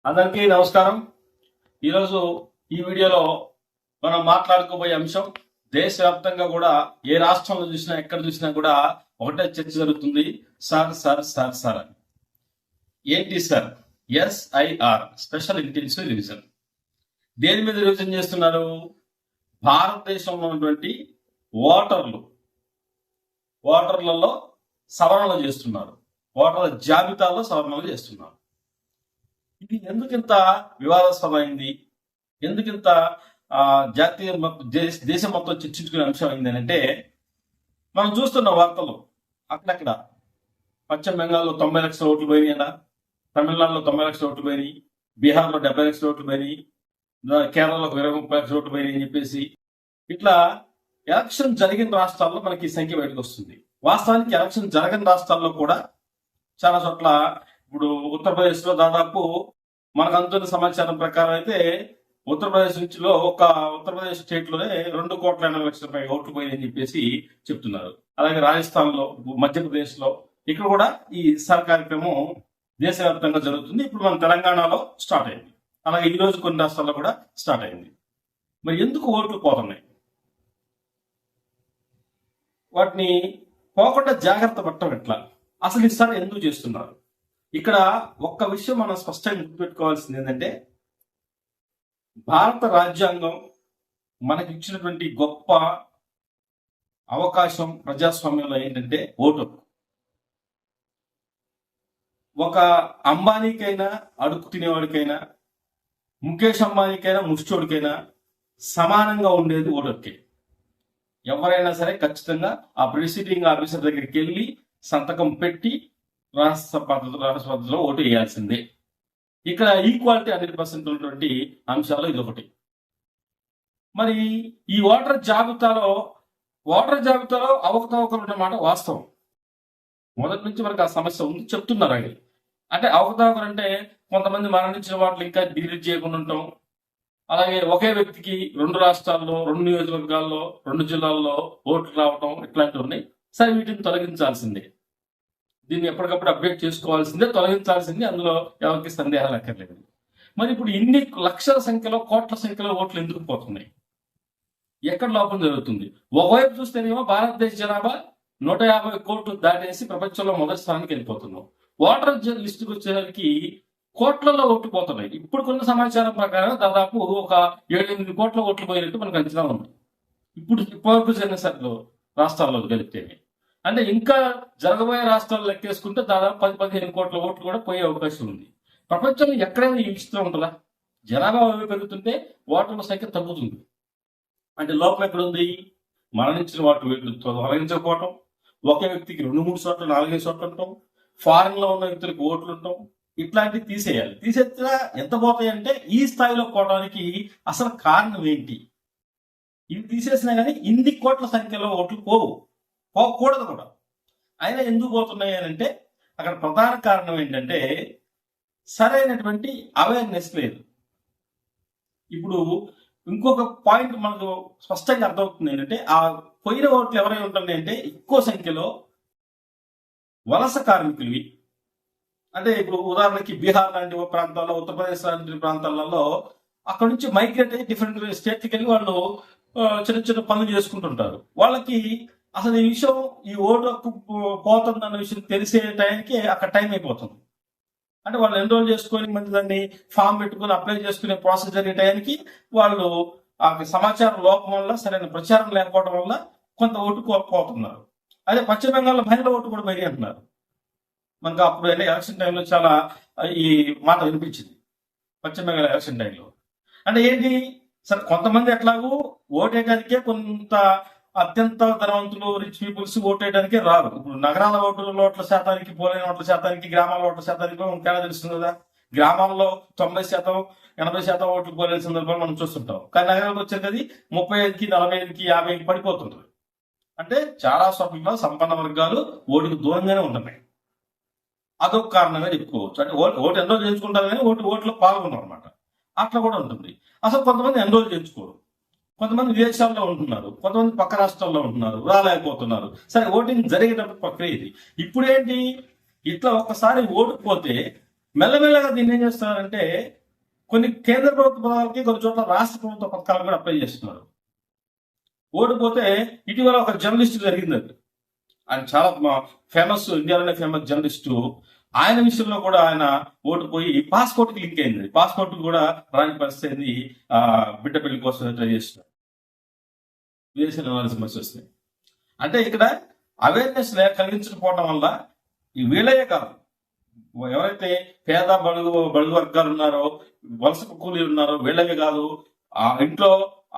అందరికీ నమస్కారం. ఈరోజు ఈ వీడియోలో మనం మాట్లాడుకోబోయే అంశం దేశవ్యాప్తంగా కూడా ఏ రాష్ట్రంలో చూసినా ఎక్కడ చూసినా కూడా ఒకటే చర్చ జరుగుతుంది. సార్ సార్ సార్ సార్ అని. ఏంటి sir? SIR, special intensive revision. దేని మీద రివిజన్ చేస్తున్నారు? భారతదేశంలో ఉన్నటువంటి ఓటర్లలో సవరణలు చేస్తున్నారు. ఓటర్ల జాబితాలో సవరణలు చేస్తున్నారు. ఇది ఎందుకింత వివాదాస్పదమైంది, ఎందుకింత జాతీయ దేశం మొత్తం చర్చించుకునే అంశం అయింది అంటే, మనం చూస్తున్న వార్తలు అక్కడక్కడ పశ్చిమ బెంగాల్లో 90 లక్షల ఓట్లు పోయినాయి అన్న, తమిళనాడులో 90 లక్షల ఓట్లు పోయినాయి, బీహార్లో 70 లక్షల ఓట్లు పోయినాయి, కేరళలో 20-30 లక్షల ఓట్లు పోయినాయి అని చెప్పేసి ఇట్లా ఎలక్షన్ జరిగిన రాష్ట్రాల్లో మనకి ఈ సంఖ్య బయటకు వస్తుంది. వాస్తవానికి ఎలక్షన్ జరగని రాష్ట్రాల్లో కూడా చాలా చోట్ల, ఇప్పుడు ఉత్తరప్రదేశ్ లో దాదాపు మనకు అందుతున్న సమాచారం ప్రకారం అయితే ఉత్తరప్రదేశ్ నుంచిలో ఉత్తరప్రదేశ్ స్టేట్ లోనే 2,80,00,000 ఓట్లు పోయినాయని చెప్పేసి చెప్తున్నారు. అలాగే రాజస్థాన్ లో, మధ్యప్రదేశ్ లో ఇక్కడ కూడా ఈ సార్ కార్యక్రమం దేశవ్యాప్తంగా జరుగుతుంది. ఇప్పుడు మన తెలంగాణలో స్టార్ట్ అయింది. అలాగే ఈ రోజు కొన్ని రాష్ట్రాల్లో కూడా స్టార్ట్ అయింది. మరి ఎందుకు ఓట్లు పోతున్నాయి? వాటిని పోకుండా జాగ్రత్త పడటం ఎట్లా? అసలు ఈసారి ఎందుకు చేస్తున్నారు? ఇక్కడ ఒక్క విషయం మనం స్పష్టంగా గుర్తుపెట్టుకోవాల్సింది ఏంటంటే, భారత రాజ్యాంగం మనకి ఇచ్చినటువంటి గొప్ప అవకాశం ప్రజాస్వామ్యంలో ఏంటంటే ఓటు. ఒక అంబానీకైనా, అడుగు తినేవాడికైనా, ముఖేష్ అంబానీకైనా, ముష్టోడికైనా సమానంగా ఉండేది ఓటుకే. ఎవరైనా సరే ఖచ్చితంగా ఆ ప్రిసైడింగ్ ఆఫీసర్ దగ్గరికి వెళ్ళి సంతకం పెట్టి రాష్ట్ర పద్ధతిలో ఓటు వేయాల్సిందే. ఇక్కడ ఈక్వాలిటీ 100% ఉన్నటువంటి అంశాలు ఇది ఒకటి. మరి ఈ ఓటర్ జాబితాలో అవకతవకలు ఉన్నమాట వాస్తవం. మొదటి నుంచి మనకు ఆ సమస్య ఉంది చెప్తున్నారు. అంటే అవకతవకలు అంటే కొంతమంది మరణించిన వాటిని ఇంకా డిలీట్ చేయకుండా ఉంటాం. అలాగే ఒకే వ్యక్తికి 2 రాష్ట్రాల్లో, 2 నియోజకవర్గాల్లో, 2 జిల్లాల్లో ఓట్లు రావటం, ఇట్లాంటివి ఉన్నాయి. సరే, వీటిని తొలగించాల్సిందే. దీన్ని ఎప్పటికప్పుడు అప్డేట్ చేసుకోవాల్సిందే, తొలగించాల్సిందే. అందులో ఎవరికి సందేహాలు అక్కర్లేదు. మరి ఇప్పుడు ఇన్ని లక్షల సంఖ్యలో, కోట్ల సంఖ్యలో ఓట్లు ఎందుకు పోతున్నాయి? ఎక్కడ లోపం జరుగుతుంది? ఒకవైపు చూస్తేనేమో భారతదేశ జనాభా 150 కోట్లు దాటేసి ప్రపంచంలో మొదటి స్థానానికి వెళ్ళిపోతున్నాం. ఓటర్ లిస్టుకు వచ్చేసరికి కోట్లలో ఓట్లు పోతున్నాయి. ఇప్పుడు కొన్ని సమాచారం ప్రకారం దాదాపు ఒక 7-8 కోట్ల ఓట్లు పోయినట్టు మనకు అంచనా ఉంది. ఇప్పుడు జరిగిన రాష్ట్రాల్లో కలిపితే. అంటే ఇంకా జరగబోయే రాష్ట్రాలు లెక్కేసుకుంటే దాదాపు 10-15 కోట్ల ఓట్లు కూడా పోయే అవకాశం ఉంది. ప్రపంచంలో ఎక్కడైనా ఈ విచిత్రం ఉంటుందా? జనాభా పెరుగుతుంటే ఓటర్ల సంఖ్య తగ్గుతుంది. అంటే లోపం ఎక్కడుంది? మరణించిన వాటి తొలగించకపోవటం, ఒకే వ్యక్తికి 2-3 చోట్ల, 4-5 చోట్ల ఉంటాం, ఫారెన్ లో ఉన్న వ్యక్తులకు ఓట్లు ఉంటాం, ఇట్లాంటివి తీసేయాలి. తీసేస్తే ఎంత పోతాయి అంటే, ఈ స్థాయిలో పోవడానికి అసలు కారణం ఏంటి? ఇవి తీసేసినా కానీ ఇన్ని కోట్ల సంఖ్యలో ఓట్లు పోకూడదు కూడా. అయినా ఎందుకు పోతున్నాయి అని అంటే, అక్కడ ప్రధాన కారణం ఏంటంటే సరైనటువంటి అవేర్నెస్ లేదు. ఇప్పుడు ఇంకొక పాయింట్ మనకు స్పష్టంగా అర్థమవుతుంది ఏంటంటే, ఆ పోయిన ఓట్లు ఎవరైనా ఉంటుంది అంటే ఎక్కువ సంఖ్యలో వలస కార్మికులు. అంటే ఇప్పుడు ఉదాహరణకి బీహార్ లాంటి ప్రాంతాల్లో, ఉత్తరప్రదేశ్ లాంటి ప్రాంతాలలో అక్కడ నుంచి మైగ్రేట్ అయ్యి డిఫరెంట్ స్టేట్కి వెళ్ళి వాళ్ళు చిన్న చిన్న పనులు చేసుకుంటుంటారు. వాళ్ళకి అసలు ఈ విషయం, ఈ ఓటు పోతుందన్న విషయం తెలిసే టైంకి అక్కడ టైం అయిపోతుంది. అంటే వాళ్ళు ఎన్రోల్ చేసుకొని మంచి దాన్ని ఫామ్ పెట్టుకుని అప్లై చేసుకునే ప్రాసెస్ జరిగే టైంకి వాళ్ళు ఆ సమాచారం లోపం వల్ల, సరైన ప్రచారం లేకపోవడం వల్ల కొంత ఓటు పోతున్నారు. అదే పశ్చిమ బెంగాల్లో మహిళల ఓటు కూడా పెరిగి అంటున్నారు. మనకు అప్పుడు ఎలక్షన్ టైంలో చాలా ఈ మాట వినిపించింది, పశ్చిమ బెంగాల్ ఎలక్షన్ టైంలో. అంటే ఏంటి? సరే, కొంతమంది ఎట్లాగూ ఓటేయడానికే, కొంత అత్యంత ధనవంతులు, రిచ్ పీపుల్స్ ఓటేయడానికే రారు. ఇప్పుడు నగరాల ఓట్ల శాతానికి, పోలైన ఓట్ల శాతానికి, గ్రామాల ఓట్ల శాతానికి తేడా తెలుస్తుంది కదా. గ్రామాల్లో 90%, 80% ఓట్లు పోలేని సందర్భాలు మనం చూస్తుంటాం. కానీ నగరాలకు వచ్చేది 35కి, 45కి, 50కి పడిపోతుంటారు. అంటే చాలా చోట్ల సంపన్న వర్గాలు ఓటుకు దూరంగానే ఉంటున్నాయి. అదొక కారణంగా చెప్పుకోవచ్చు. అంటే ఓటు ఎన్రోల్ చేయించుకుంటారు కానీ ఓట్లో పాల్గొన్నారు అనమాట. అట్లా కూడా ఉంటుంది. అసలు కొంతమంది ఎన్రోల్ చేయించుకోరు, కొంతమంది విదేశాల్లో ఉంటున్నారు, కొంతమంది పక్క రాష్ట్రాల్లో ఉంటున్నారు, రాలేకపోతున్నారు. సరే, ఓటింగ్ జరిగేటప్పుడు ప్రక్రియ ఇది. ఇప్పుడు ఏంటి? ఇట్లా ఒక్కసారి ఓటుకుపోతే మెల్లమెల్లగా దీన్ని ఏం చేస్తున్నారంటే కొన్ని కేంద్ర ప్రభుత్వ పథకాలకి కొన్ని చోట్ల రాష్ట్ర ప్రభుత్వ పథకాలు కూడా అప్లై చేస్తున్నారు. ఓడిపోతే ఇటీవల ఒక జర్నలిస్ట్ జరిగిందండి. ఆయన చాలా ఫేమస్, ఇండియాలోనే ఫేమస్ జర్నలిస్టు. ఆయన విషయంలో కూడా ఆయన ఓడిపోయి పాస్పోర్ట్ కి లింక్ అయింది. పాస్పోర్ట్ కూడా రాని పరిస్థితి అయింది. బిడ్డ పెళ్లి కోసం ట్రై చేస్తున్నారు. విదేశాలు వెళ్ళాల్సిన పరిస్థితి వస్తుంది. అంటే ఇక్కడ అవేర్నెస్ కలిగించకపోవడం వల్ల ఈ వీళ్ళయే కాదు, ఎవరైతే పేద బడుగు వర్గాలు ఉన్నారో, వలస కూలీలు ఉన్నారో వీళ్ళవే కాదు, ఆ ఇంట్లో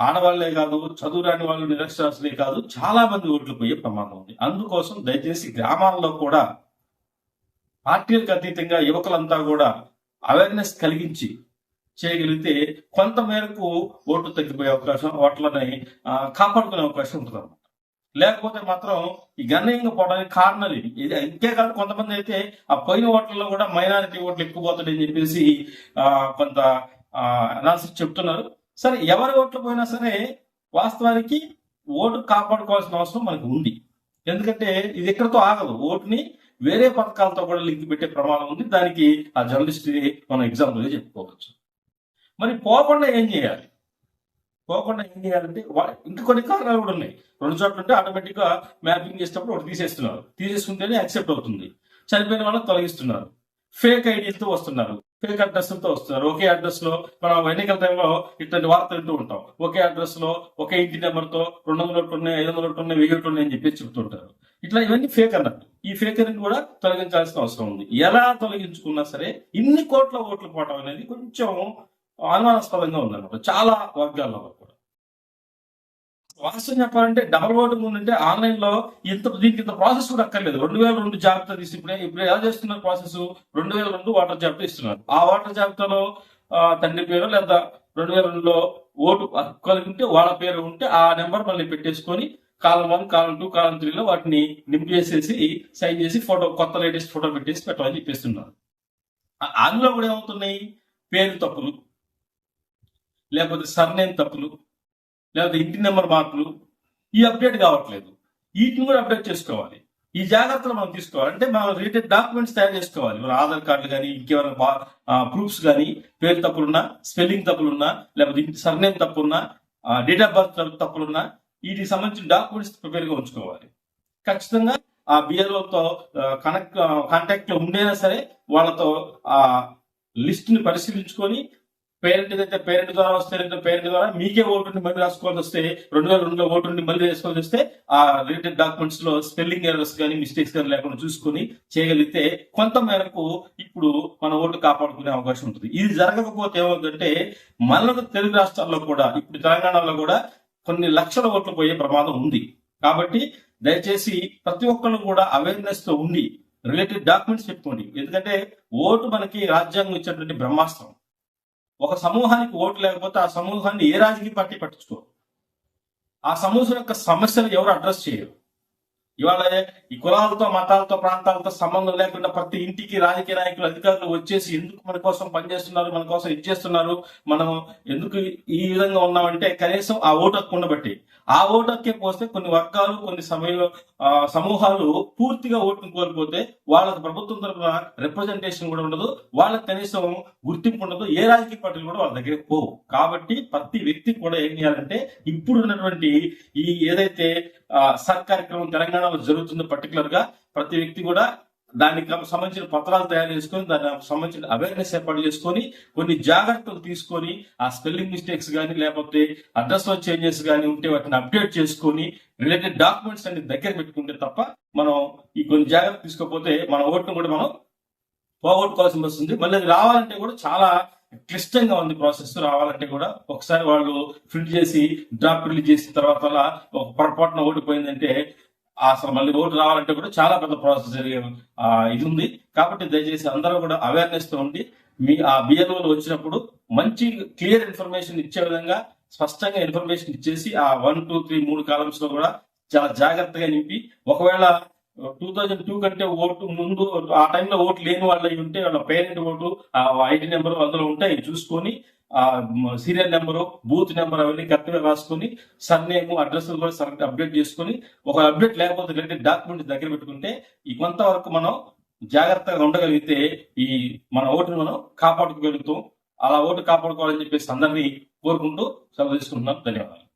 ఆడవాళ్లే కాదు, చదువు రాని వాళ్ళు, నిరక్షరాస్యులే కాదు, చాలా మంది ఓట్లు పోయే ప్రమాదం ఉంది. అందుకోసం దయచేసి గ్రామాల్లో కూడా పార్టీలకు అతీతంగా యువకులంతా కూడా అవేర్నెస్ కలిగించి చేయగలిగితే కొంత మేరకు ఓట్లు తగ్గిపోయే అవకాశం, ఓట్లని కాపాడుకునే అవకాశం ఉంటుంది. లేకపోతే మాత్రం ఈ గణనీయంగా పోవడానికి కారణాలు ఇది. ఇంకే కాదు, కొంతమంది అయితే ఆ పోయిన ఓట్లలో కూడా మైనారిటీ ఓట్లు ఎక్కువ పోతాడని చెప్పేసి కొంత అనాలిసిస్ చెప్తున్నారు. సరే, ఎవరి ఓట్లు పోయినా సరే వాస్తవానికి ఓటు కాపాడుకోవాల్సిన అవసరం మనకు ఉంది. ఎందుకంటే ఇది ఎక్కడితో ఆగదు. ఓటుని వేరే పథకాలతో కూడా లింక్ పెట్టే ప్రమాదం ఉంది. దానికి ఆ జర్నలిస్ట్ మనం ఎగ్జాంపుల్గా చెప్పుకోవచ్చు. మరి పోకుండా ఏం చేయాలి? పోకుండా ఏం చేయాలంటే ఇంకా కొన్ని కారణాలు కూడా ఉన్నాయి. 2 చోట్ల ఉంటే ఆటోమేటిక్ గా మ్యాపింగ్ చేసేటప్పుడు ఒకటి తీసేస్తున్నారు. తీసేసుకుంటేనే యాక్సెప్ట్ అవుతుంది. చనిపోయిన వాళ్ళని తొలగిస్తున్నారు. ఫేక్ ఐడీలతో వస్తున్నారు, ఫేక్ అడ్రస్లతో వస్తున్నారు. ఒకే అడ్రస్ లో మనం ఎన్నికల టైంలో ఇట్లాంటి వార్తలు వింటూ ఉంటాం. ఒకే అడ్రస్ లో ఒకే ఇంటి నెంబర్ తో 200 ఉన్నాయి, 500 ఉన్నాయి, 1000 ఉన్నాయి అని చెప్పి చెప్తుంటారు. ఇట్లా ఇవన్నీ ఫేక్ అన్నట్టు. ఈ ఫేక్ అనేది కూడా తొలగించాల్సిన అవసరం ఉంది. ఎలా తొలగించుకున్నా సరే ఇన్ని కోట్ల ఓట్లు పోవడం అనేది కొంచెం అనుమానాస్పదంగా ఉందన్నమాట చాలా వర్గాల్లో కూడా. వాస్తవం చెప్పాలంటే డబుల్ ఓటింగ్ ఉందంటే ఆన్లైన్ లో దీనికి ఇంత ప్రాసెస్ కూడా అక్కర్లేదు. 2002 జాబితా తీసి ఇప్పుడు ఎలా చేస్తున్నారు ప్రాసెస్? 2002 ఓటర్ జాబితా ఇస్తున్నారు. ఆ ఓటర్ జాబితాలో తండ్రి పేరు లేదా 2002లో ఓటు కలిగి ఉంటే వాళ్ళ పేరు ఉంటే ఆ నెంబర్ మళ్ళీ పెట్టేసుకొని కాలం 1, కాలం 2, కాలం 3లో వాటిని నింపేసేసి సైన్ చేసి ఫోటో, కొత్త లేటెస్ట్ ఫోటో పెట్టేసి పెట్టాలని చెప్పేస్తున్నారు. అందులో కూడా ఏమవుతున్నాయి? పేరు తప్పులు, లేకపోతే సర్నేమ్ తప్పులు, లేకపోతే ఇంటి నెంబర్ మార్పులు, ఈ అప్డేట్ కావట్లేదు. వీటిని కూడా అప్డేట్ చేసుకోవాలి. ఈ జాగ్రత్తలు మనం తీసుకోవాలి. అంటే మనం రిలేటెడ్ డాక్యుమెంట్స్ తయారు చేసుకోవాలి. మన ఆధార్ కార్డులు కానీ, ఇంకేమైనా ప్రూఫ్స్ కానీ, పేరు తప్పులున్నా, స్పెల్లింగ్ తప్పులున్నా, లేకపోతే ఇంటి సర్నేమ్ తప్పులున్నా, డేట్ ఆఫ్ బర్త్ తప్పులున్నా, వీటికి సంబంధించిన డాక్యుమెంట్స్ ప్రిపేర్ గా ఉంచుకోవాలి. ఖచ్చితంగా ఆ బిఎల్ఓతో కాంటాక్ట్ లో ఉండేనా సరే వాళ్ళతో ఆ లిస్ట్ ని పరిశీలించుకొని, పేరెంట్ ఏదైతే పేరెంట్ ద్వారా వస్తే పేరెంట్ ద్వారా మీకే ఓటుని మళ్ళీ రాసుకోవాల్సి వస్తే, 2002లో ఓటుని మళ్ళీ వేసుకోవాల్సి వస్తే ఆ రిలేటెడ్ డాక్యుమెంట్స్ లో స్పెల్లింగ్ ఎర్రర్స్ కానీ, మిస్టేక్స్ కానీ లేకుండా చూసుకుని చేయగలిగితే కొంత మేరకు ఇప్పుడు మన ఓటు కాపాడుకునే అవకాశం ఉంటుంది. ఇది జరగకపోతే ఏమవుతుందంటే మన తెలుగు రాష్ట్రాల్లో కూడా, ఇప్పుడు తెలంగాణలో కూడా కొన్ని లక్షల ఓట్లు పోయే ప్రమాదం ఉంది. కాబట్టి దయచేసి ప్రతి ఒక్కరు కూడా అవేర్నెస్ తో ఉండి రిలేటెడ్ డాక్యుమెంట్స్ పెట్టుకోండి. ఎందుకంటే ఓటు మనకి రాజ్యాంగం ఇచ్చినటువంటి బ్రహ్మాస్త్రం. ఒక సమూహానికి ఓటు లేకపోతే ఆ సమూహాన్ని ఏ రాజకీయ పార్టీ పట్టించుకోరు. ఆ సమూహం యొక్క సమస్యలు ఎవరు అడ్రస్ చేయరు. ఇవాళ ఈ కులాలతో, మతాలతో, ప్రాంతాలతో సంబంధం లేకుండా ప్రతి ఇంటికి రాజకీయ నాయకులు, అధికారులు వచ్చేసి ఎందుకు మన కోసం పనిచేస్తున్నారు, మన కోసం ఇచ్చేస్తున్నారు, మనం ఎందుకు ఈ విధంగా ఉన్నామంటే కనీసం ఆ ఓటు హక్కు ఉండబట్టి. ఆ ఓటు హక్కే పోస్తే కొన్ని వర్గాలు, కొన్ని సమూహాలు పూర్తిగా ఓటును కోల్పోతే వాళ్ళకి ప్రభుత్వం తరఫున రిప్రజెంటేషన్ కూడా ఉండదు, వాళ్ళకి కనీసం గుర్తింపు ఉండదు, ఏ రాజకీయ పార్టీలు కూడా వాళ్ళ దగ్గరికి పోవు. కాబట్టి ప్రతి వ్యక్తి కూడా ఏం చేయాలంటే ఇప్పుడు ఉన్నటువంటి ఈ ఏదైతే సర్ కార్యక్రమం తెలంగాణలో జరుగుతుందో పర్టికులర్ గా ప్రతి వ్యక్తి కూడా దానికి సంబంధించిన పత్రాలు తయారు చేసుకొని, దానికి సంబంధించిన అవేర్నెస్ ఏర్పాటు చేసుకొని, కొన్ని జాగ్రత్తలు తీసుకొని, ఆ స్పెల్లింగ్ మిస్టేక్స్ కానీ లేకపోతే అడ్రస్ లో చేంజెస్ కానీ ఉంటే వాటిని అప్డేట్ చేసుకొని రిలేటెడ్ డాక్యుమెంట్స్ అన్ని దగ్గర పెట్టుకుంటే తప్ప మనం ఈ కొన్ని జాగ్రత్తలు తీసుకోకపోతే మన ఓటును కూడా మనం పోగొట్టుకోవాల్సి వస్తుంది. మళ్ళీ అది రావాలంటే కూడా చాలా క్లిష్టంగా ఉంది ప్రాసెస్. రావాలంటే కూడా ఒకసారి వాళ్ళు ఫిల్ చేసి డ్రాఫ్ట్ రిలీజ్ చేసిన తర్వాత ఒక పొరపాటున ఓడిపోయిందంటే అసలు మళ్ళీ ఓటు రావాలంటే కూడా చాలా పెద్ద ప్రాసెస్ జరిగే ఇది ఉంది. కాబట్టి దయచేసి అందరూ కూడా అవేర్నెస్ తో ఉండి మీ ఆ బిఎల్ఓలు వచ్చినప్పుడు మంచి క్లియర్ ఇన్ఫర్మేషన్ ఇచ్చే విధంగా స్పష్టంగా ఇన్ఫర్మేషన్ ఇచ్చేసి ఆ 1, 2, 3 3 కాలమ్స్ లో కూడా చాలా జాగ్రత్తగా నింపి, ఒకవేళ 2002 కంటే ఓటు ముందు ఆ టైంలో ఓటు లేని వాళ్ళు ఉంటే వాళ్ళ పేరెంట్ ఓటు, ఐడి నెంబర్ అందులో ఉంటాయి చూసుకొని, ఆ సీరియల్ నెంబరు, బూత్ నెంబర్ అవన్నీ కరెక్ట్ గా రాసుకొని, సర్నేమ్, అడ్రస్ కూడా సరిగ్గా అప్డేట్ చేసుకొని, ఒక అప్డేట్ లేకపోతే రిలేటెడ్ డాక్యుమెంట్ దగ్గర పెట్టుకుంటే ఈ కొంతవరకు మనం జాగ్రత్తగా ఉండగలిగితే ఈ మన ఓటుని మనం కాపాడుకోగలుగుతాం. అలా ఓటు కాపాడుకోవాలని చెప్పేసి అందరినీ కోరుకుంటూ సెలవు తీసుకుంటున్నాను. ధన్యవాదాలు.